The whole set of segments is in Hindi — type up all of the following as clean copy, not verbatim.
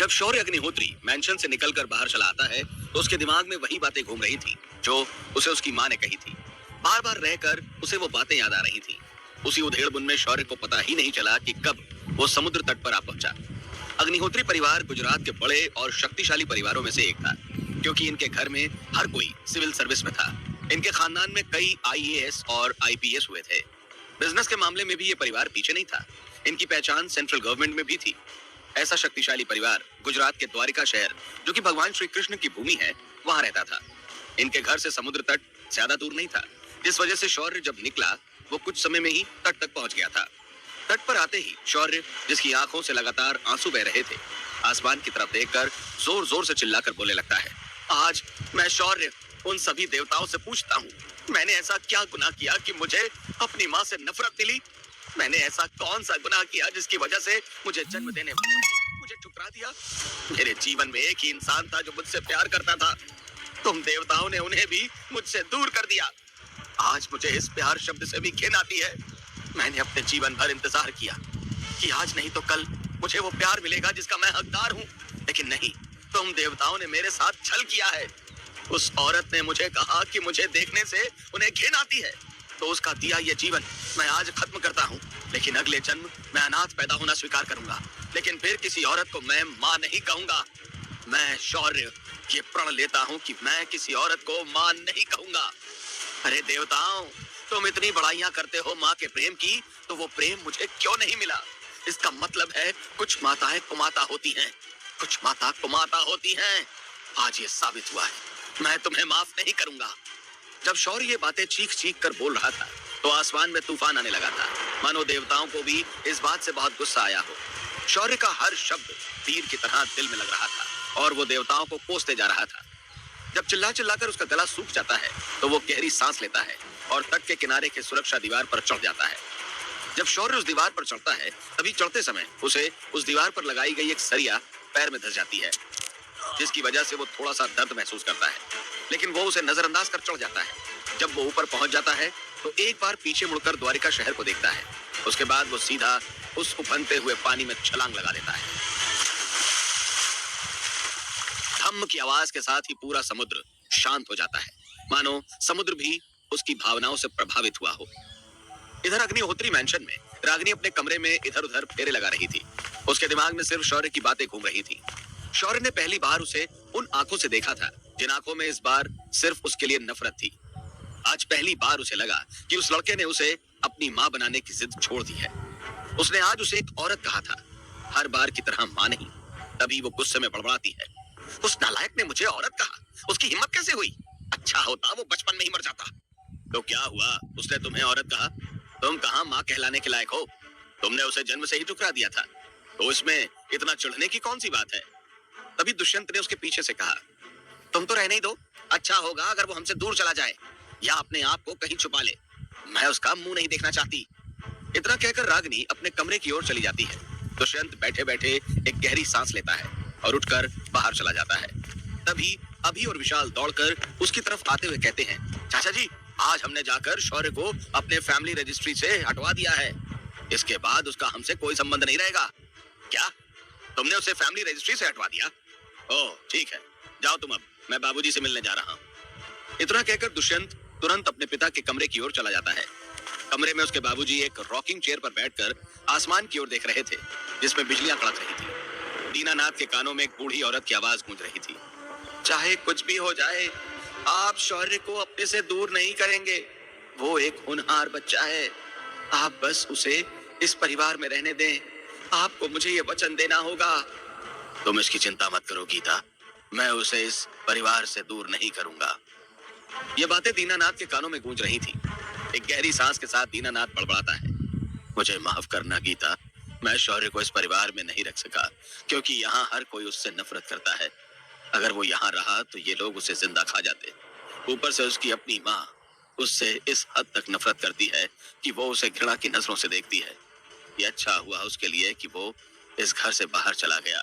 जब शौर्य अग्निहोत्री मेंशन से निकलकर बाहर चला आता है तो उसके दिमाग में वही बातें घूम रही थी जो उसे उसकी माँ ने कही थी। बार बार रहकर उसे वो बातें याद आ रही थी। उसी उधेड़-बुन में शौर्य को पता ही नहीं चला कि कब वो समुद्र तट पर आ पहुंचा। अग्निहोत्री परिवार गुजरात के बड़े और शक्तिशाली परिवारों में से एक था, क्योंकि इनके घर में हर कोई सिविल सर्विस में था। इनके खानदान में कई आईएएस और आईपीएस हुए थे। बिजनेस के मामले में भी ये परिवार पीछे नहीं था। इनकी पहचान सेंट्रल गवर्नमेंट में भी थी। ऐसा शक्तिशाली परिवार गुजरात के द्वारिका शहर, जो कि भगवान श्री कृष्ण की भूमि है, वहां रहता था। इनके घर से समुद्र तट ज्यादा दूर नहीं था, जिस वजह से शौर्य जब निकला वो कुछ समय में ही तट तक पहुंच गया था। तट पर आते ही शौर्य, जिसकी आंखों से लगातार आंसू बह रहे थे, आसमान की तरफ देखकर जोर जोर से चिल्लाकर बोलने लगता है, आज मैं शौर्य उन सभी देवताओं से पूछता हूँ, मैंने ऐसा क्या गुनाह किया कि मुझे अपनी माँ से नफरत मिली? मैंने ऐसा कौन सा गुनाह किया जिसकी वजह से मुझे जन्म देने वालों ने मुझे ठुकरा दिया? मेरे जीवन में एक ही इंसान था जो मुझसे प्यार करता था। तुम देवताओं ने उन्हें भी मुझसे दूर कर दिया। आज मुझे इस प्यार शब्द से भी घिन आती है। मैंने अपने जीवन भर इंतजार किया कि आज नहीं तो कल मुझे वो प्यार मिलेगा जिसका मैं हकदार हूँ, लेकिन नहीं, तुम देवताओं ने मेरे साथ छल किया है। उस औरत ने मुझे कहा कि मुझे देखने से उन्हें घिन आती है, तो उसका दिया ये जीवन मैं आज खत्म करता हूँ, लेकिन अगले जन्म मैं अनाथ पैदा होना स्वीकार करूंगा, लेकिन फिर किसी औरत को मैं माँ नहीं कहूंगा। मैं शौर्य ये प्रण लेता हूँ कि मैं किसी औरत को माँ नहीं कहूंगा। अरे देवताओं, तुम इतनी बड़ाइयां करते हो माँ के प्रेम की, तो वो प्रेम मुझे क्यों नहीं मिला? इसका मतलब है कुछ माताएं कुमाता होती हैं, कुछ माता कुमाता होती हैं। आज ये साबित हुआ है, मैं तुम्हें माफ नहीं करूंगा। जब शौर्य ये बातें चीख चीख कर बोल रहा था तो आसमान में तूफान आने लगा था। मानो देवताओं को भी इस बात से बहुत गुस्सा आया हो। शौर्य का हर शब्द तीर की तरह दिल में लग रहा था और वो देवताओं को कोसते जा रहा था। जब चिल्ला चिल्लाकर उसका गला सूख जाता है तो वो गहरी सांस लेता है और तट के किनारे के सुरक्षा दीवार पर चढ़ जाता है। जब शौर्य उस दीवार पर चढ़ता है, तभी चढ़ते समय उसे उस दीवार पर लगाई गई एक सरिया पैर में धस जाती है, जिसकी वजह से वो थोड़ा सा दर्द महसूस करता है, लेकिन वो उसे नजरअंदाज कर चढ़ जाता है। जब वो ऊपर पहुंच जाता है तो एक बार पीछे मुड़कर द्वारिका शहर को देखता है। उसके बाद वो सीधा उस उफनते हुए पानी में छलांग लगा देता है। धम्म की आवाज के साथ ही पूरा समुद्र शांत हो जाता है, मानो समुद्र भी उसकी भावनाओं से प्रभावित हुआ हो। इधर अग्निहोत्री मैंशन में रागिनी अपने कमरे में इधर उधर फेरे लगा रही थी। उसके दिमाग में सिर्फ शौर्य की बातें घूम रही थी। शौर्य ने पहली बार उसे उन आंखों से देखा था जिन आंखों में इस बार सिर्फ उसके लिए नफरत थी। आज पहली बार उसे लगा कि उस लड़के ने उसे अपनी माँ बनाने की जिद छोड़ दी है। उसने आज उसे एक औरत कहा था, हर बार की तरह माँ नहीं। तभी वो गुस्से में बड़बड़ाती है, उस नालायक ने मुझे औरत कहा, उसकी हिम्मत कैसे हुई? अच्छा होता वो बचपन में ही मर जाता। तो क्या हुआ, उसने तुम्हें औरत कहा? तुम कहाँ माँ कहलाने के लायक हो? तुमने उसे जन्म से ही ठुकरा दिया था, तो इसमें इतना चिढ़ने की कौन सी बात है? तभी दुष्यंत ने उसके पीछे से कहा, तुम तो रहने ही दो, अच्छा होगा अगर वो हमसे दूर चला जाए या अपने आप को कहीं छुपा ले। मैं उसका मुंह नहीं देखना चाहती। इतना कहकर रागिनी अपने कमरे की ओर चली जाती है। दुष्यंत बैठे बैठे एक गहरी सांस लेता है और उठकर बाहर चला जाता है। तभी अभी और विशाल दौड़कर उसकी तरफ आते हुए कहते हैं, चाचा जी, आज हमने जाकर शौर्य को अपने फैमिली रजिस्ट्री से हटवा दिया है। इसके बाद उसका हमसे कोई संबंध नहीं रहेगा। क्या? तुमने उसे फैमिली रजिस्ट्री से हटवा दिया? ओह ठीक है, जाओ तुम, अब मैं बाबूजी से मिलने जा रहा हूँ। इतना कहकर दुष्यंत तुरंत अपने पिता के कमरे की ओर चला जाता है। कमरे में उसके बाबूजी एक रॉकिंग चेयर पर बैठकर आसमान की ओर देख रहे थे, जिसमें बिजलियां कड़क रही थी। दीनानाथ के कानों में एक बूढ़ी औरत की आवाज गूंज रही थी, चाहे कुछ भी हो जाए, आप शौर्य को अपने से दूर नहीं करेंगे। वो एक होनहार बच्चा है, आप बस उसे इस परिवार में रहने दें। आपको मुझे ये वचन देना होगा। तुम इसकी चिंता मत करो गीता, मैं उसे इस परिवार से दूर नहीं करूंगा। ये बातें दीनानाथ के कानों में गूंज रही थी। एक गहरी सांस के साथ दीनानाथ बड़बड़ाता है, मुझे माफ करना गीता, मैं शौर्य को इस परिवार में नहीं रख सका, क्योंकि यहाँ हर कोई उससे नफरत करता है। अगर वो यहाँ रहा तो ये लोग उसे जिंदा खा जाते। ऊपर से उसकी अपनी माँ उससे इस हद तक नफरत करती है कि वो उसे घृणा की नजरों से देखती है। ये अच्छा हुआ उसके लिए कि वो इस घर से बाहर चला गया।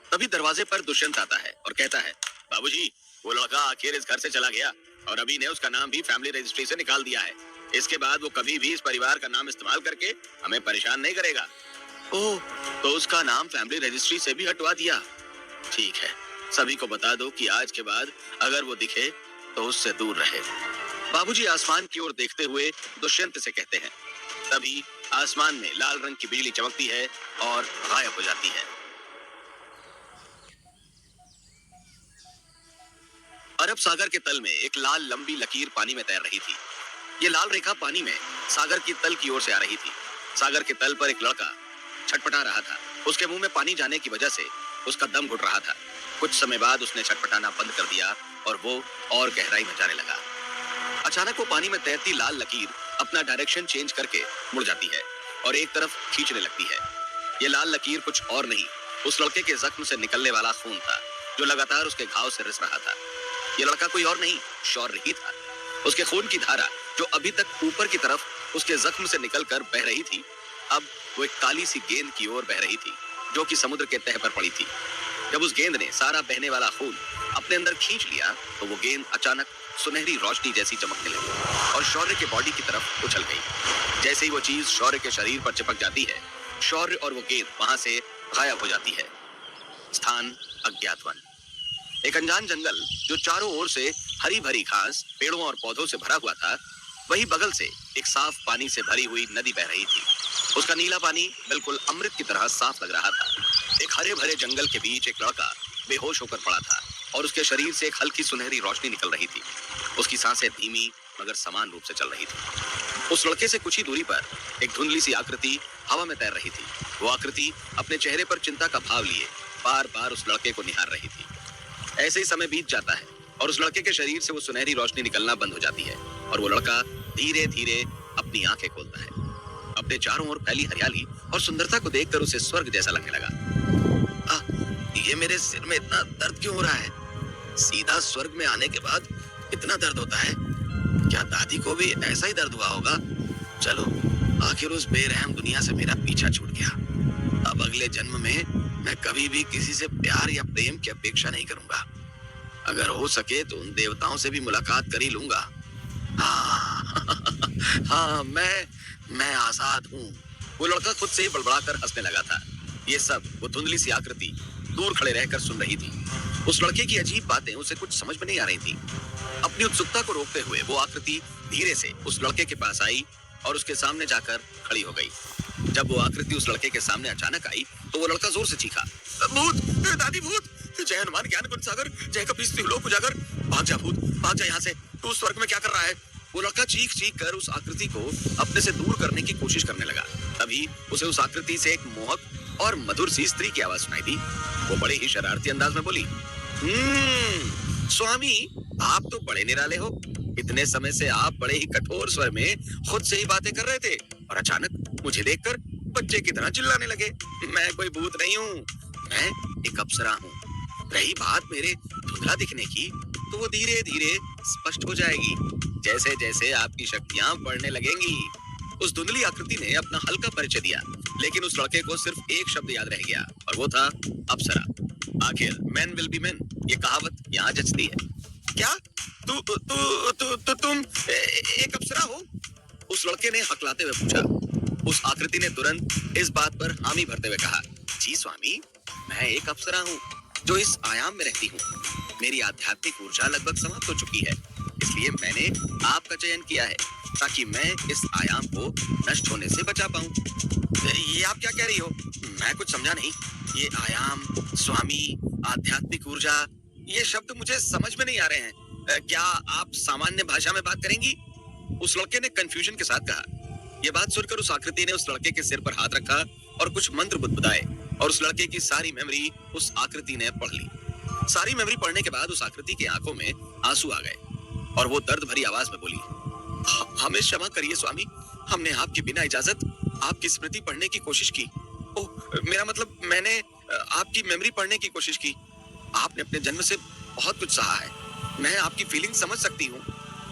तभी दरवाजे पर दुष्यंत आता है और कहता है, बाबूजी, वो लड़का आखिर इस घर से चला गया और अभी ने उसका नाम भी फैमिली रजिस्ट्री से निकाल दिया है। इसके बाद वो कभी भी इस परिवार का नाम इस्तेमाल करके हमें परेशान नहीं करेगा। ओह, तो उसका नाम फैमिली रजिस्ट्री से भी हटवा दिया। ठीक है, सभी को बता दो कि आज के बाद अगर वो दिखे तो उससे दूर रहे। बाबूजी आसमान की ओर देखते हुए दुष्यंत से कहते हैं। तभी आसमान में लाल रंग की बिजली चमकती है और गायब हो जाती है। अरब सागर के तल में एक लाल लंबी लकीर पानी में तैर रही थी। ये लाल रेखा पानी में सागर की तल की ओर से आ रही थी। सागर के तल पर एक लड़का छटपटा रहा था। उसके मुंह में पानी जाने की वजह से उसका दम घुट रहा था। कुछ समय बाद उसने छटपटाना बंद कर दिया और वो और गहराई में जाने लगा। अचानक वो पानी में तैरती लाल लकीर अपना डायरेक्शन चेंज करके मुड़ जाती है और एक तरफ खींचने लगती है। ये लाल लकीर कुछ और नहीं, उस लड़के के जख्म से निकलने वाला खून था जो लगातार उसके घाव से रिस रहा था। ये लड़का कोई और नहीं, शौर्य ही था। उसके खून की धारा जो अभी तक ऊपर की तरफ उसके जख्म से निकलकर बह रही थी, अब वो एक काली सी गेंद की ओर बह रही थी जो कि समुद्र के तह पर पड़ी थी। जब उस गेंद ने सारा बहने वाला खून अपने अंदर खींच लिया तो वो गेंद अचानक सुनहरी रोशनी जैसी चमकने लगी और शौर्य के बॉडी की तरफ उछल गई। जैसे ही वो चीज शौर्य के शरीर पर चिपक जाती है, शौर्य और वो गेंद वहां से गायब हो जाती है। स्थान अज्ञात वन। एक अनजान जंगल जो चारों ओर से हरी भरी घास, पेड़ों और पौधों से भरा हुआ था, वही बगल से एक साफ पानी से भरी हुई नदी बह रही थी। उसका नीला पानी बिल्कुल अमृत की तरह साफ लग रहा था। एक हरे भरे जंगल के बीच एक लड़का बेहोश होकर पड़ा था और उसके शरीर से एक हल्की सुनहरी रोशनी निकल रही थी। उसकी सांसें धीमी मगर समान रूप से चल रही थी। उस लड़के से कुछ ही दूरी पर एक धुंधली सी आकृति हवा में तैर रही थी। वो आकृति अपने चेहरे पर चिंता का भाव लिए बार बार उस लड़के को निहार रही थी। ऐसे ही समय बीत जाता है और उस लड़के के शरीर से वो सुनहरी रोशनी निकलना बंद हो जाती है और वो लड़का धीरे धीरे अपनी आंखें खोलता है। अपने चारों ओर फैली हरियाली और सुंदरता को देखकर उसे स्वर्ग जैसा लगने लगा। ये मेरे सिर में इतना दर्द क्यों हो रहा है? सीधा स्वर्ग में आने के बाद इतना दर्द होता है? क्या दादी को भी ऐसा ही दर्द हुआ होगा? चलो, आखिर उस बेरहम दुनिया से मेरा पीछा छूट गया। अब अगले जन्म में मैं कभी भी किसी से प्यार या प्रेम की अपेक्षा नहीं करूंगा। अगर हो सके तो उन देवताओं से भी मुलाकात कर ही लूंगा। हाँ, मैं आजाद हूँ। वो लड़का खुद से ही बड़बड़ाकर हंसने लगा था। ये सब वो धुंधली सी आकृति दूर खड़े रहकर सुन रही थी। उस लड़के की अजीब बातें उसे कुछ समझ में नहीं आ रही थी। अपनी उत्सुकता को रोकते हुए वो आकृति धीरे से उस लड़के के पास आई और उसके सामने जाकर खड़ी हो गई। जब वो आकृति उस लड़के के सामने अचानक आई तो वो लड़का जोर से चीखा, भूत, दादी भूत, जय हनुमान ज्ञान गुण सागर, जय कपीस लोक उजागर, भाग जा भूत, भाग जा यहाँ से, तू स्वर्ग में क्या कर रहा है? वो लड़का चीख चीख कर उस आकृति को अपने से दूर करने की कोशिश करने लगा। तभी उसे उस आकृति से एक मोहक और मधुर सी स्त्री की आवाज सुनाई दी। वो बड़े ही शरारती अंदाज में बोली, स्वामी, आप तो बड़े निराले हो। इतने समय से आप बड़े ही कठोर स्वर में खुद से ही बातें कर रहे थे और अचानक मुझे देखकर बच्चे की तरह चिल्लाने लगे। मैं कोई भूत नहीं हूँ, मैं एक अप्सरा हूँ। रही बात मेरे धुंधला दिखने की, तो वो धीरे धीरे स्पष्ट हो जाएगी जैसे जैसे आपकी शक्तियां बढ़ने लगेंगी। उस धुंधली आकृति ने अपना हल्का परिचय दिया, लेकिन उस लड़के को सिर्फ एक शब्द याद रह गया और वो था अप्सरा। आखिर मैन विल बी मैन, ये कहावत यहाँ जचती है। क्या तुम एक अप्सरा हो? उस लड़के ने हकलाते हुए पूछा। उस आकृति ने तुरंत इस बात पर हामी भरते हुए कहा, जी स्वामी, मैं एक अप्सरा हूँ जो इस आयाम में रहती हूँ। मेरी आध्यात्मिक ऊर्जा लगभग समाप्त हो चुकी है, इसलिए मैंने आपका चयन किया है ताकि मैं इस आयाम को नष्ट होने से बचा पाऊं। ये आप क्या कह रही हो? मैं कुछ समझा नहीं। ये आयाम, स्वामी, आध्यात्मिक ऊर्जा, ये शब्द मुझे समझ में नहीं आ रहे हैं। क्या आप सामान्य भाषा में बात करेंगी? उस लड़के ने कंफ्यूजन के साथ कहा। ये बात सुनकर उस आकृति ने उस लड़के के सिर पर हाथ रखा और कुछ मंत्र बुदबुदाए और उस लड़के की सारी मेमोरी उस आकृति ने पढ़ ली। सारी मेमोरी पढ़ने के बाद उस आकृति की आंखों में आंसू आ गए और वो दर्द भरी आवाज में बोली, हमें क्षमा करिए स्वामी, हमने आपके बिना इजाजत आपकी स्मृति पढ़ने की कोशिश की। ओह, मेरा मतलब मैंने आपकी मेमोरी पढ़ने की कोशिश की। आपने अपने जन्म से बहुत कुछ सहा है, मैं आपकी फीलिंग समझ सकती हूँ।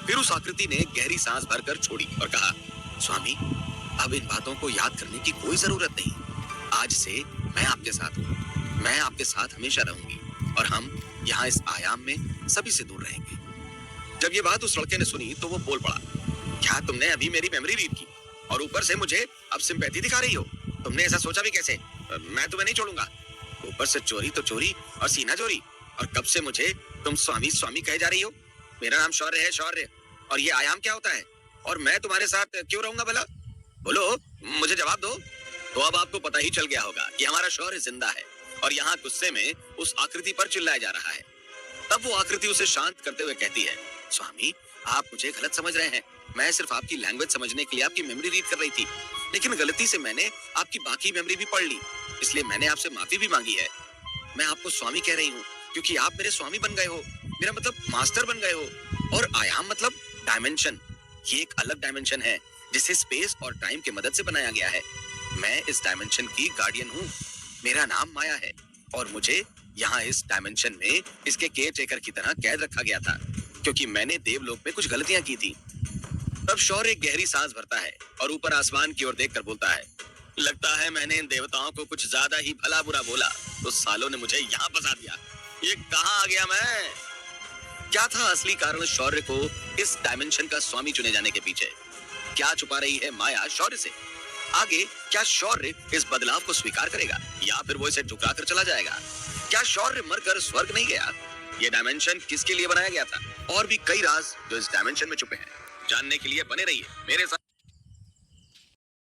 फिर उस आकृति ने गहरी सांस भरकर छोड़ी और कहा, स्वामी, अब इन बातों को याद करने की कोई जरूरत नहीं। आज से मैं आपके साथ हूँ, मैं आपके साथ हमेशा रहूंगी और हम यहाँ इस आयाम में सभी से दूर रहेंगे। जब ये बात उस लड़के ने सुनी तो वो बोल पड़ा, क्या तुमने अभी मेरी मेमोरी रीड की और ऊपर से मुझे अब सिंपैथी दिखा रही हो? तुमने ऐसा सोचा भी कैसे? मैं तुम्हें नहीं छोड़ूंगा। ऊपर से चोरी तो चोरी और सीना चोरी। और कब से मुझे तुम स्वामी स्वामी कहे जा रही हो? मेरा नाम शौर्य है, शौर्य। और ये आयाम क्या होता है? और मैं तुम्हारे साथ क्यों रहूंगा भला? बोलो, मुझे जवाब दो। तो अब आपको पता ही चल गया होगा कि हमारा शौर्य जिंदा है और यहाँ गुस्से में उस आकृति पर चिल्लाया जा रहा है। तब वो आकृति उसे शांत करते हुए कहती है, स्वामी, आप मुझे गलत समझ रहे हैं। मैं सिर्फ आपकी लैंग्वेज समझने के लिए आपकी मेमोरी रीड कर रही थी, लेकिन गलती से मैंने आपकी बाकी मेमोरी भी पढ़ ली, इसलिए मैंने आपसे माफी भी मांगी है। मैं आपको स्वामी कह रही हूँ क्योंकि आप मेरे स्वामी बन गए हो, मेरा मतलब मास्टर बन गए हो। और आयाम मतलब डायमेंशन। ये एक अलग डायमेंशन है जिसे स्पेस और टाइम की मदद से बनाया गया है। मैं इस डायमेंशन की गार्डियन हूँ। मेरा नाम माया है और मुझे यहाँ इस डायमेंशन में इसके केयर टेकर की तरह कैद रखा गया था क्योंकि मैंने देवलोक में कुछ गलतियां की थी। तब शौर्य एक गहरी सांस भरता है और ऊपर आसमान की ओर देखकर बोलता है, लगता है मैंने इन देवताओं को कुछ ज्यादा ही भला बुरा बोला तो सालों ने मुझे यहाँ फंसा दिया। ये कहाँ आ गया मैं? क्या था असली कारण शौर्य को इस डायमेंशन का स्वामी चुने जाने के पीछे? क्या छुपा रही है माया शौर्य से? आगे क्या शौर्य इस बदलाव को स्वीकार करेगा या फिर वो इसे ठुकरा कर चला जाएगा? क्या शौर्य मरकर स्वर्ग नहीं गया? ये डायमेंशन किसके लिए बनाया गया था? और भी कई राज जो इस डायमेंशन में छुपे हैं, जानने के लिए बने रहिए मेरे साथ।